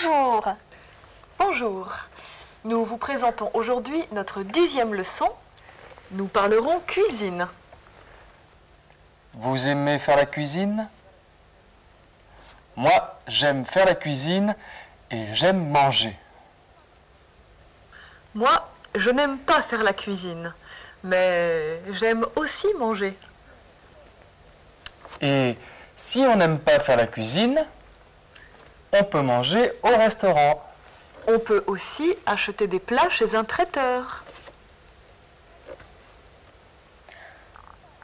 Bonjour. Bonjour. Nous vous présentons aujourd'hui notre 10e leçon. Nous parlerons cuisine. Vous aimez faire la cuisine? Moi, j'aime faire la cuisine et j'aime manger. Moi, je n'aime pas faire la cuisine, mais j'aime aussi manger. Et si on n'aime pas faire la cuisine, on peut manger au restaurant. On peut aussi acheter des plats chez un traiteur.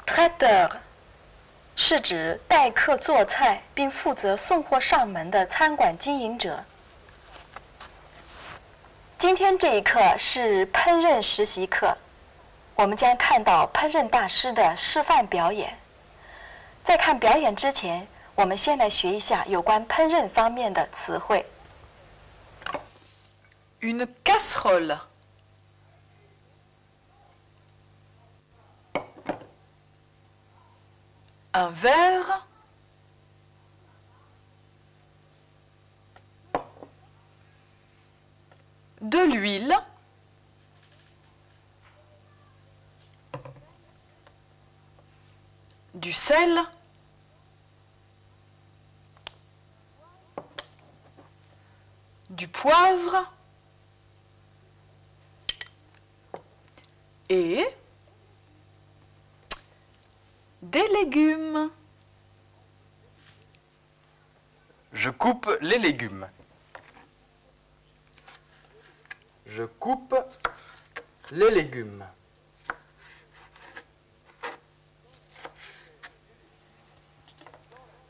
Traiteur 是指代客做菜并负责送货上门的餐馆经营者。今天这一课是烹饪实习课，我们将看到烹饪大师的示范表演。在看表演之前，我们先来学一下有关烹饪方面的词汇。Une casserole. Un verre. De l'huile. Du sel. Du poivre. Et des légumes. Je coupe les légumes. Je coupe les légumes.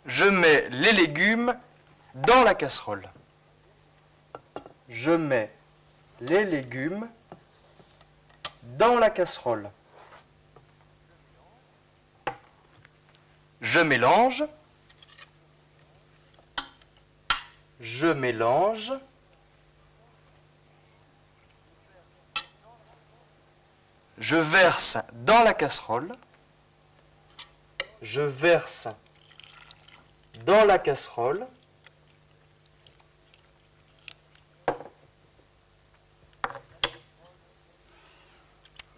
Je mets les légumes dans la casserole. Je mets les légumes dans la casserole. Je mélange. Je mélange. Je verse dans la casserole. Je verse dans la casserole.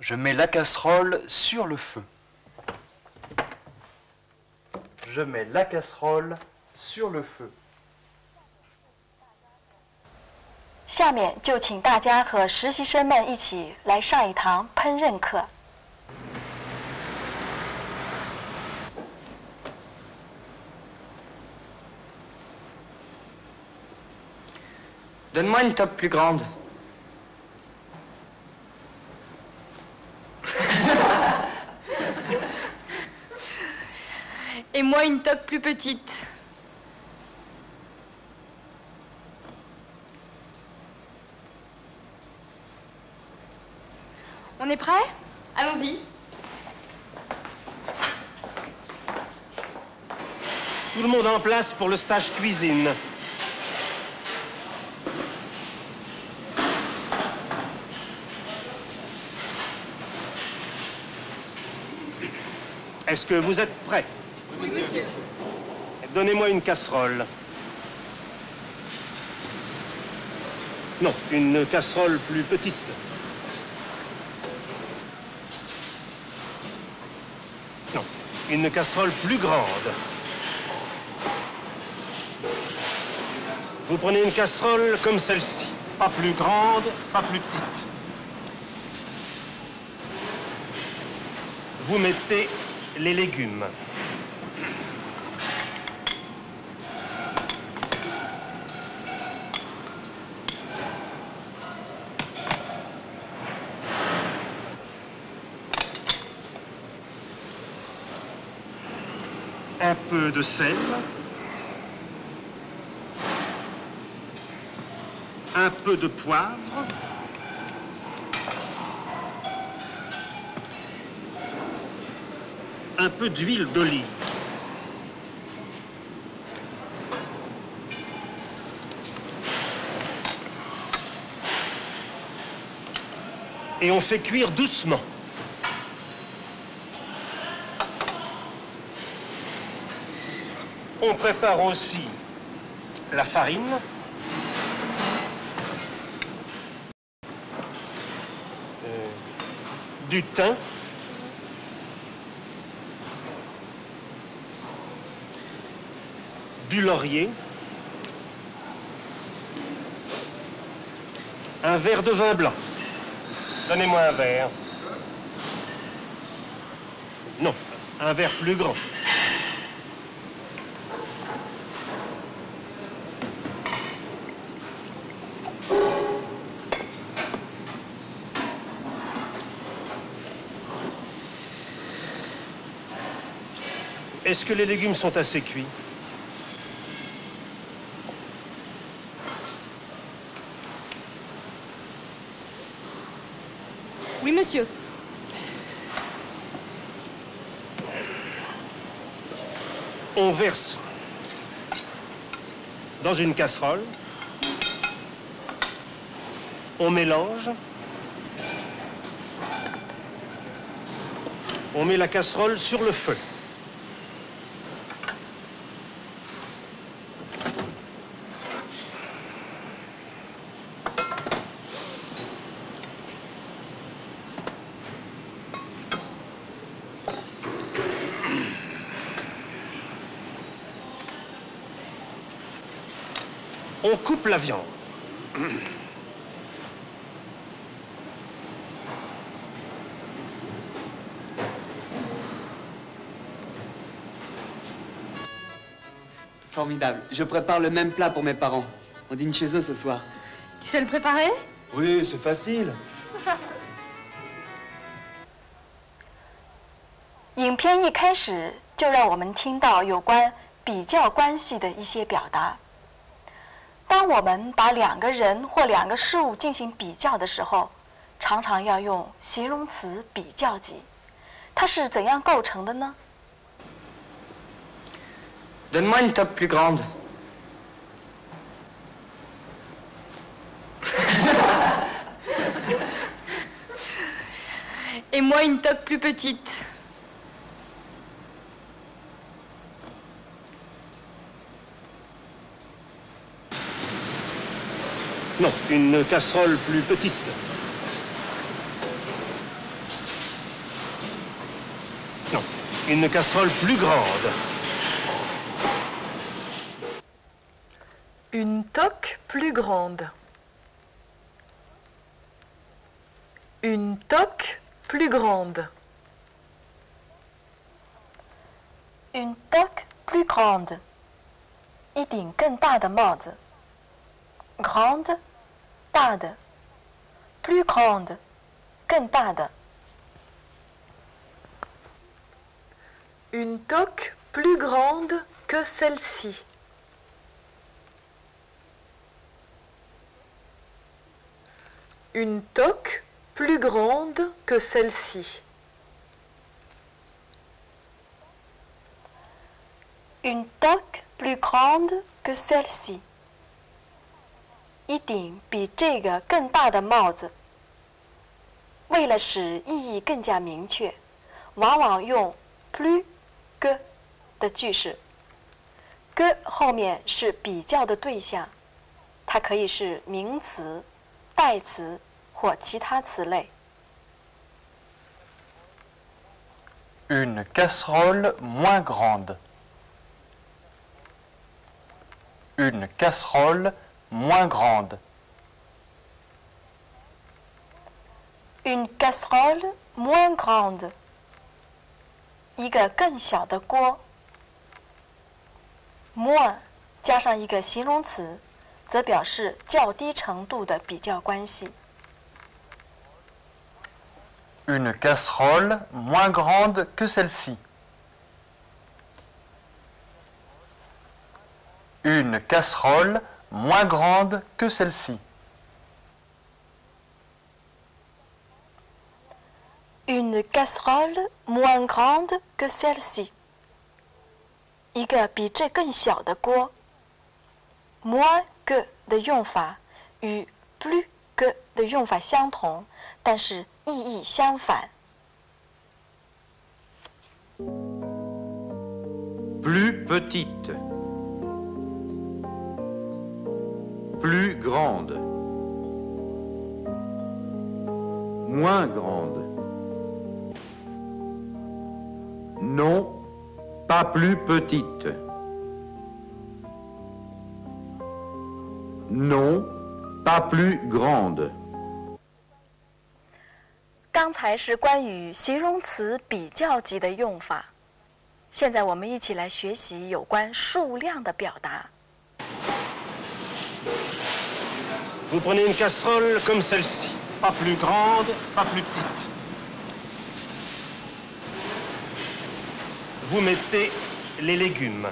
Je mets la casserole sur le feu. Je mets la casserole sur le feu. 下面就请大家和实习生们一起来上一堂烹饪课。Donne-moi une toque plus grande. Et moi une toque plus petite. On est prêt? Allons-y. Tout le monde en place pour le stage cuisine. Est-ce que vous êtes prêts? Oui, monsieur. Donnez-moi une casserole. Non, une casserole plus petite. Non, une casserole plus grande. Vous prenez une casserole comme celle-ci. Pas plus grande, pas plus petite. Vous mettez les légumes. Un peu de sel. Un peu de poivre. Un peu d'huile d'olive. Et on fait cuire doucement. On prépare aussi la farine, du thym, du laurier, un verre de vin blanc. Donnez-moi un verre. Non, un verre plus grand. Est-ce que les légumes sont assez cuits? Oui, monsieur. On verse dans une casserole. On mélange. On met la casserole sur le feu. On coupe la viande. Formidable. Je prépare le même plat pour mes parents. On dîne chez eux ce soir. Tu sais le préparer? Oui, c'est facile. 影片一开始就让我们听到有关比较关系的一些表达。当我们把两个人或两个事物进行比较的时候，常常要用形容词比较级。它是怎样构成的呢？ Donne-moi une toque plus grande. Et moi, une toque plus petite. Non, une casserole plus petite. Non, une casserole plus grande. Une toque plus grande. Une toque plus grande. Une toque plus grande， 一顶更大的帽子。Grande， 大的。Plus grande， 更大的。 Une toque plus grande que celle-ci. Une toque plus grande que celle-ci. Une toque plus grande que celle-ci， 一顶比这个更大的帽子。为了使意义更加明确，往往用 plus que 的句式。que 后面是比较的对象，它可以是名词、代词或其他词类。 Une casserole moins grande. Une casserole moins grande. Une casserole moins grande， 一个更小的锅。moins 加上一个形容词，则表示较低程度的比较关系。 Une casserole moins grande que celle-ci. Une casserole moins grande que celle-ci. Une casserole moins grande que celle-ci， 一个比这更小的锅。moins que 的用法与 plus que 的用法相同，但是意义相反。 Plus petite. Plus grande. Moins grande. Non, pas plus petite. Non, pas plus grande. 刚才是关于形容词比较级的用法，现在我们一起来学习有关数量的表达。 Vous prenez une casserole comme celle-ci, pas plus grande, pas plus petite. Vous mettez les légumes.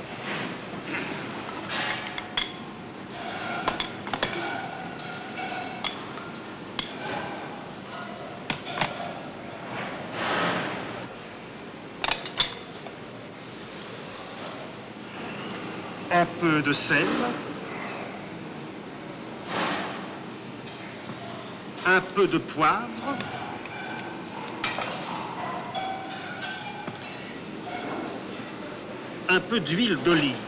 Un peu de sel. Un peu de poivre. Un peu d'huile d'olive.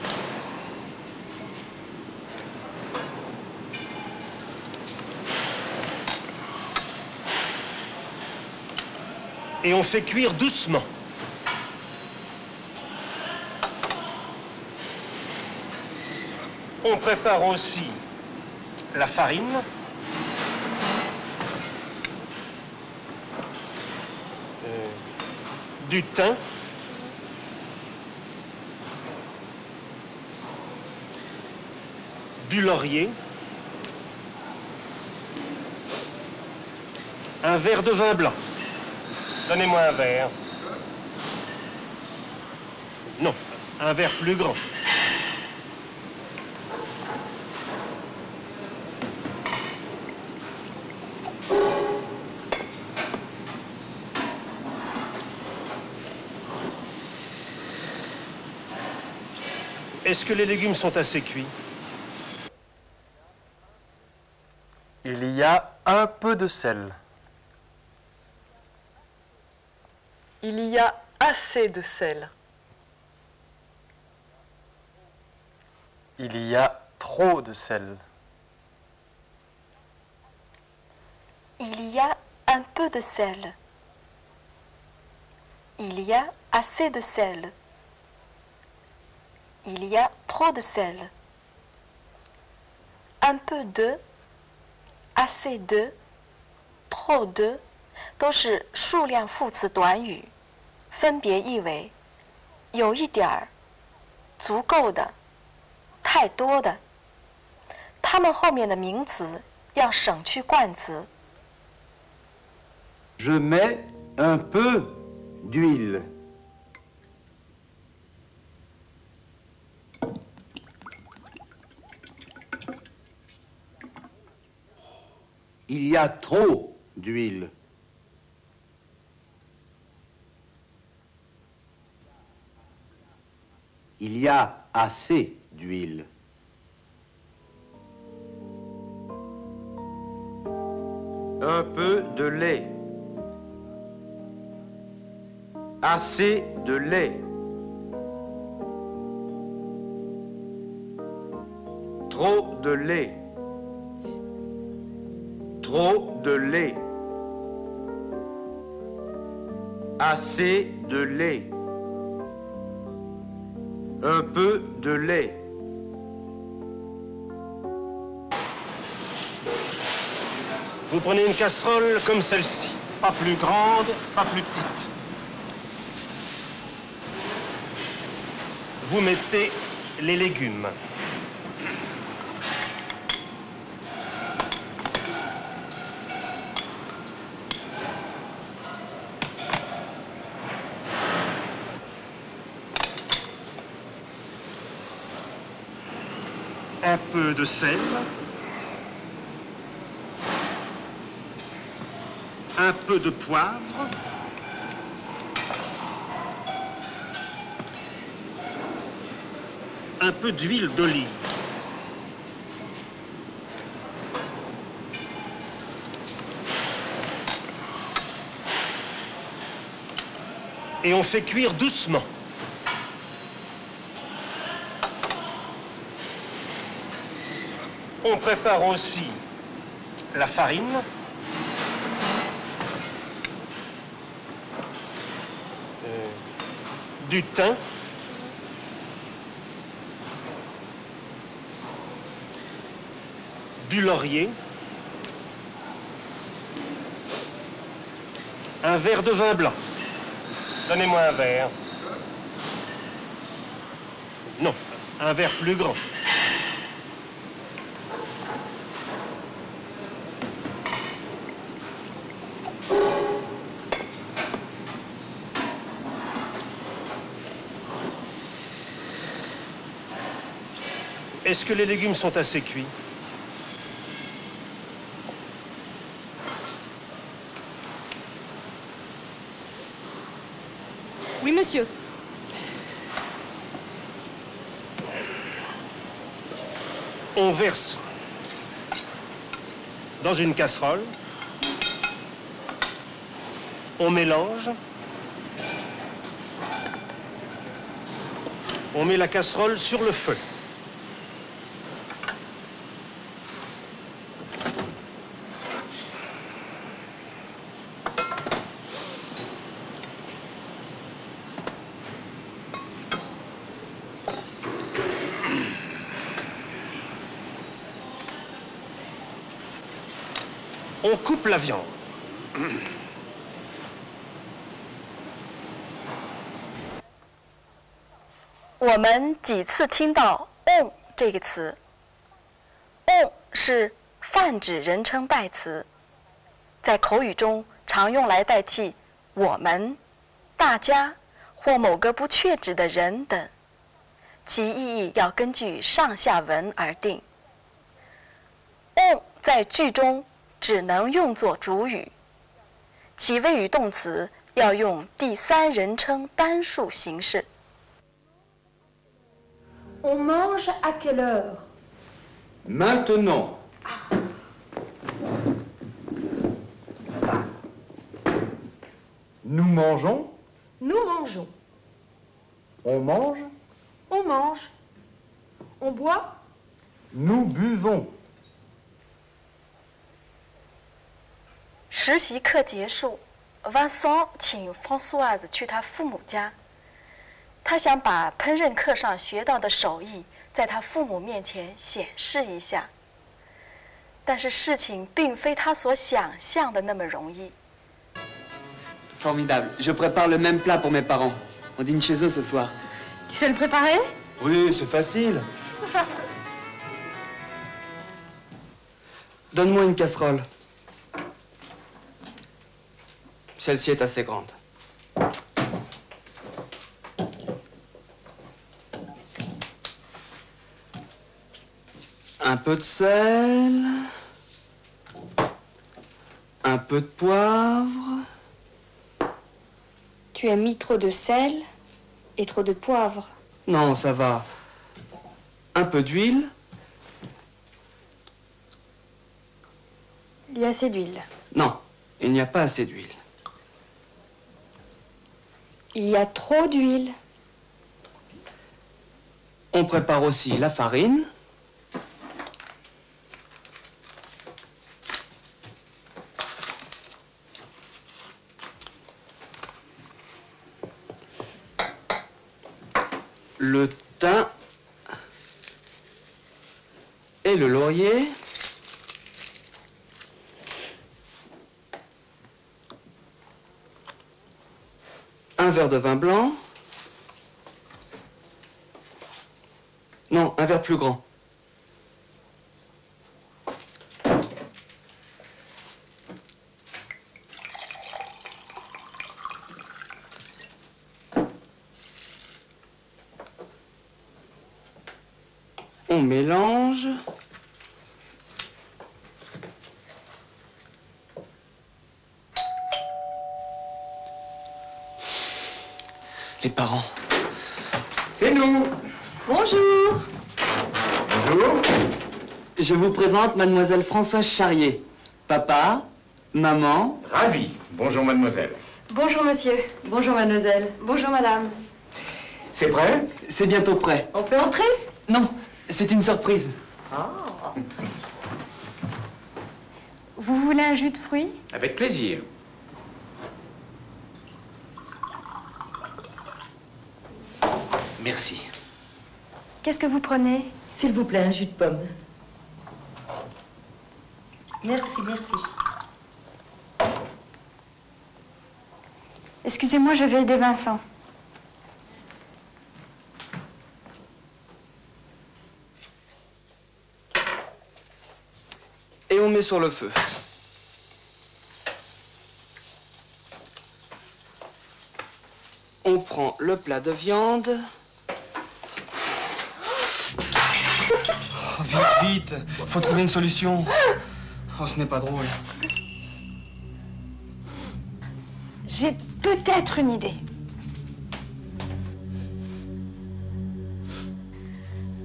Et on fait cuire doucement. On prépare aussi la farine. Du thym. Du laurier. Un verre de vin blanc. Donnez-moi un verre. Non, un verre plus grand. Est-ce que les légumes sont assez cuits? Il y a un peu de sel. Il y a assez de sel. Il y a trop de sel. Il y a un peu de sel. Il y a assez de sel. Il y a trop de sel. Un peu de, assez de, trop de 都是数量副词短语，分别意为有一点儿、足够的、太多的。它们后面的名词要省去冠词。Je mets un peu d'huile. Il y a trop d'huile. Il y a assez d'huile. Un peu de lait. Assez de lait. Trop de lait. Trop de lait. Assez de lait. Un peu de lait. Vous prenez une casserole comme celle-ci, pas plus grande, pas plus petite. Vous mettez les légumes. Un peu de sel. Un peu de poivre. Un peu d'huile d'olive. Et on fait cuire doucement. On prépare aussi la farine. du thym, du laurier, un verre de vin blanc. Donnez-moi un verre. Non, un verre plus grand. Est-ce que les légumes sont assez cuits? Oui, monsieur. On verse dans une casserole. On mélange. On met la casserole sur le feu. On coupe la viande. 我们几次听到 on 这个词 ，on 是泛指人称代词，在口语中常用来代替我们、大家或某个不确指的人等，其意义要根据上下文而定。on 在句中只能用作主语，其谓语动词要用第三人称单数形式。 On mange à quelle heure? Maintenant. Nous mangeons. Nous mangeons. On mange. On mange. On boit. Nous buvons. 实习课结束 ，Vincent 请 Françoise 去他父母家。他想把烹饪课上学到的手艺在他父母面前显示一下，但是事情并非他所想象的那么容易。 Formidable. Je prépare le même plat pour mes parents. On dîne chez eux ce soir. Tu sais le préparer? Oui, c'est facile. Donne-moi une casserole. Celle-ci est assez grande. Un peu de sel. Un peu de poivre. Tu as mis trop de sel et trop de poivre. Non, ça va. Un peu d'huile. Il y a assez d'huile. Non, il n'y a pas assez d'huile. Il y a trop d'huile. On prépare aussi la farine. Le thym et le laurier. Un verre de vin blanc. Non, un verre plus grand. On mélange. Les parents. C'est nous. Bonjour. Bonjour. Je vous présente mademoiselle Françoise Charrier. Papa, maman. Ravi. Bonjour, mademoiselle. Bonjour, monsieur. Bonjour, mademoiselle. Bonjour, madame. C'est prêt? C'est bientôt prêt. On peut entrer? Non, c'est une surprise. Vous voulez un jus de fruits? Avec plaisir. Merci. Qu'est-ce que vous prenez? S'il vous plaît, un jus de pomme. Merci, merci. Excusez-moi, je vais aider Vincent. Et on met sur le feu. On prend le plat de viande. Oh, vite, vite. Faut trouver une solution. Oh, ce n'est pas drôle. J'ai peut-être une idée.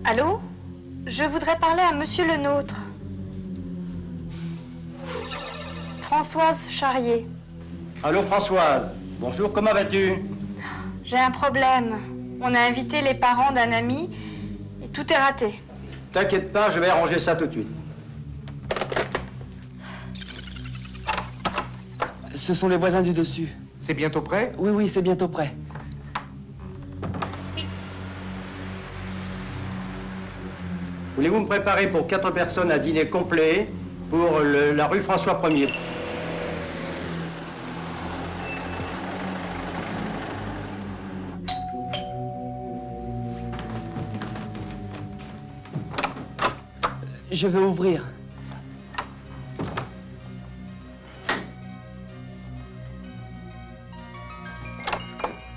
Allô? Je voudrais parler à Monsieur le Nôtre. Françoise Charrier. Allô Françoise, bonjour, comment vas-tu? J'ai un problème. On a invité les parents d'un ami et tout est raté. T'inquiète pas, je vais arranger ça tout de suite. Ce sont les voisins du dessus. C'est bientôt prêt? Oui, oui, c'est bientôt prêt. Voulez-vous me préparer pour 4 personnes à dîner complet pour la rue François 1er? Je vais ouvrir.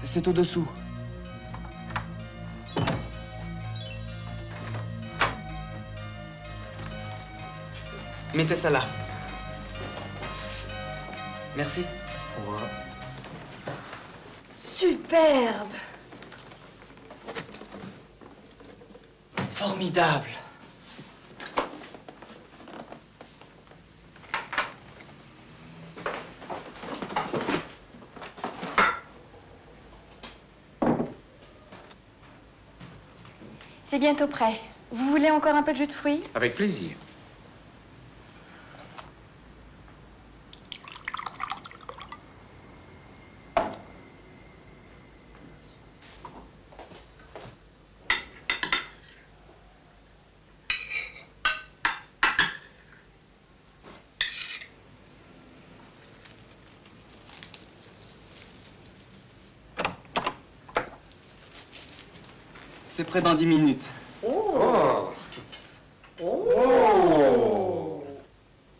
C'est au-dessous. Mettez ça là. Merci. Au revoir. Superbe. Formidable. C'est bientôt prêt. Vous voulez encore un peu de jus de fruits? Avec plaisir. C'est prêt dans 10 minutes. Oh. Oh.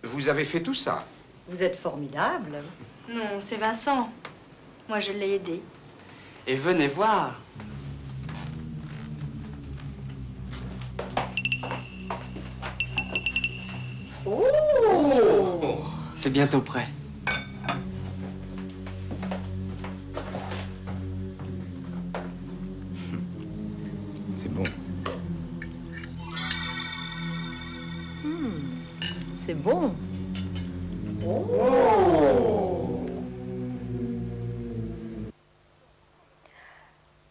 Vous avez fait tout ça? Vous êtes formidable. Non, c'est Vincent. Moi, je l'ai aidé. Et venez voir. Oh. C'est bientôt prêt. C'est bon. C'est bon. Oh.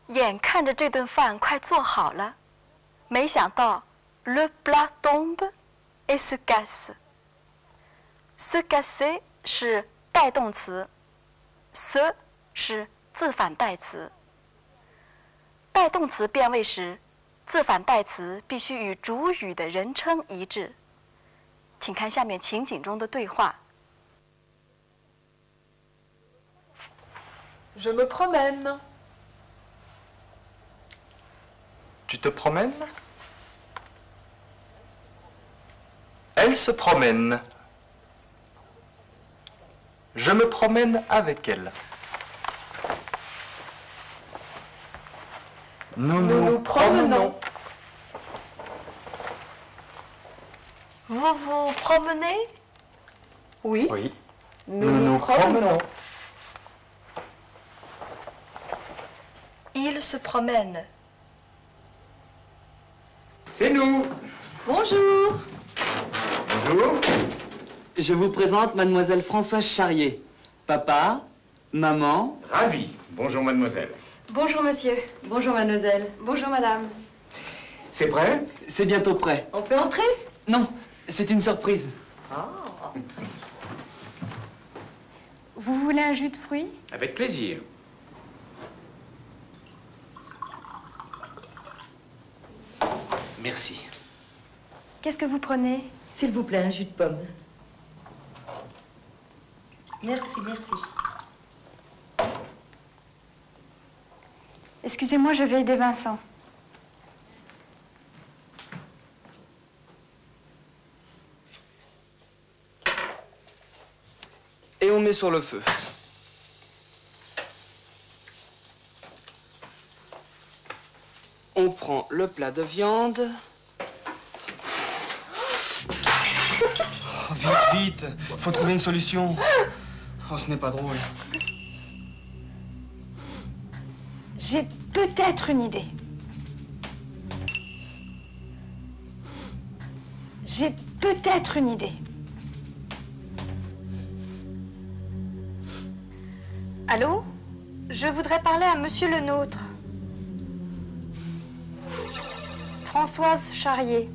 眼看着这顿饭快做好了，没想到 le plat tombe et se casse。se casser 是带动词 ，se 是自反代词。带动词变位时，自反代词必须与主语的人称一致。请看下面情景中的对话。 Je me promène. Tu te promènes? Elle se promène. Je me promène avec elle. Nous nous promenons. Vous vous promenez? Oui. Oui. Nous nous promenons. Il se promène. C'est nous. Bonjour. Bonjour. Je vous présente mademoiselle Françoise Charrier. Papa, maman. Ravi. Bonjour, mademoiselle. Bonjour, monsieur. Bonjour, mademoiselle. Bonjour, madame. C'est prêt? C'est bientôt prêt. On peut entrer? Non, c'est une surprise. Vous voulez un jus de fruits? Avec plaisir. Merci. Qu'est-ce que vous prenez? S'il vous plaît, un jus de pomme. Merci, merci. Excusez-moi, je vais aider Vincent. Et on met sur le feu. On prend le plat de viande. Oh, vite, vite. Faut trouver une solution. Oh, ce n'est pas drôle. J'ai peut-être une idée. J'ai peut-être une idée. Allô? Je voudrais parler à Monsieur le Nôtre. Françoise Charrier.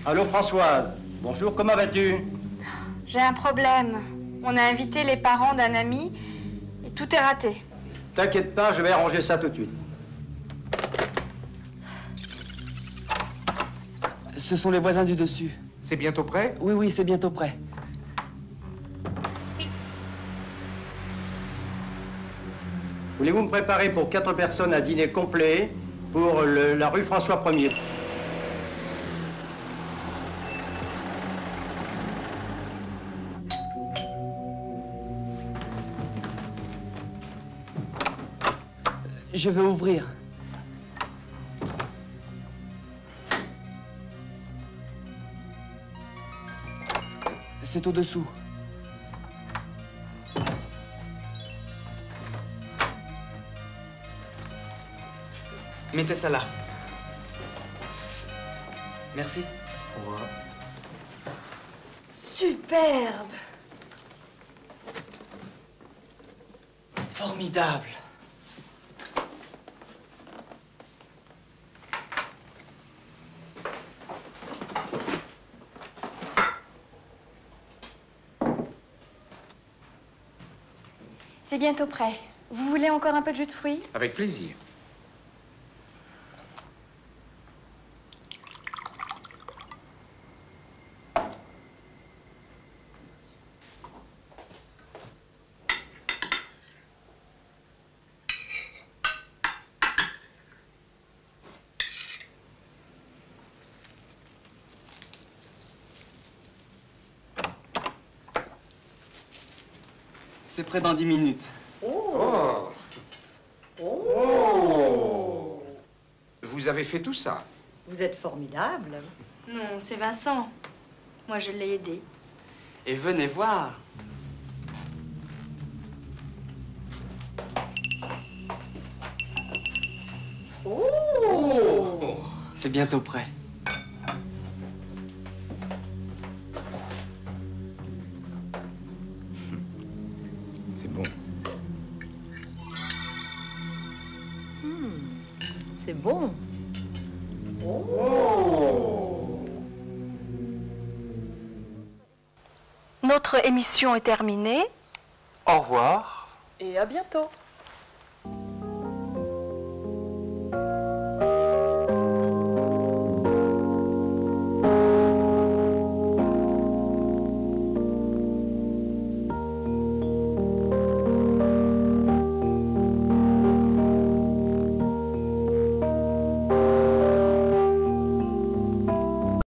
Allô Françoise, bonjour, comment vas-tu? J'ai un problème. On a invité les parents d'un ami et tout est raté. T'inquiète pas, je vais arranger ça tout de suite. Ce sont les voisins du dessus. C'est bientôt prêt? Oui, oui, c'est bientôt prêt. Voulez-vous me préparer pour 4 personnes à dîner complet pour la rue François 1er? Je vais ouvrir. C'est au-dessous. Mettez ça là. Merci. Au revoir. Superbe. Formidable. C'est bientôt prêt. Vous voulez encore un peu de jus de fruits? Avec plaisir. C'est prêt dans 10 minutes. Oh. Oh. Vous avez fait tout ça? Vous êtes formidable. Non, c'est Vincent. Moi, je l'ai aidé. Et venez voir. Oh. C'est bientôt prêt. C'est bon. C'est bon. Notre émission est terminée. Au revoir. Et à bientôt.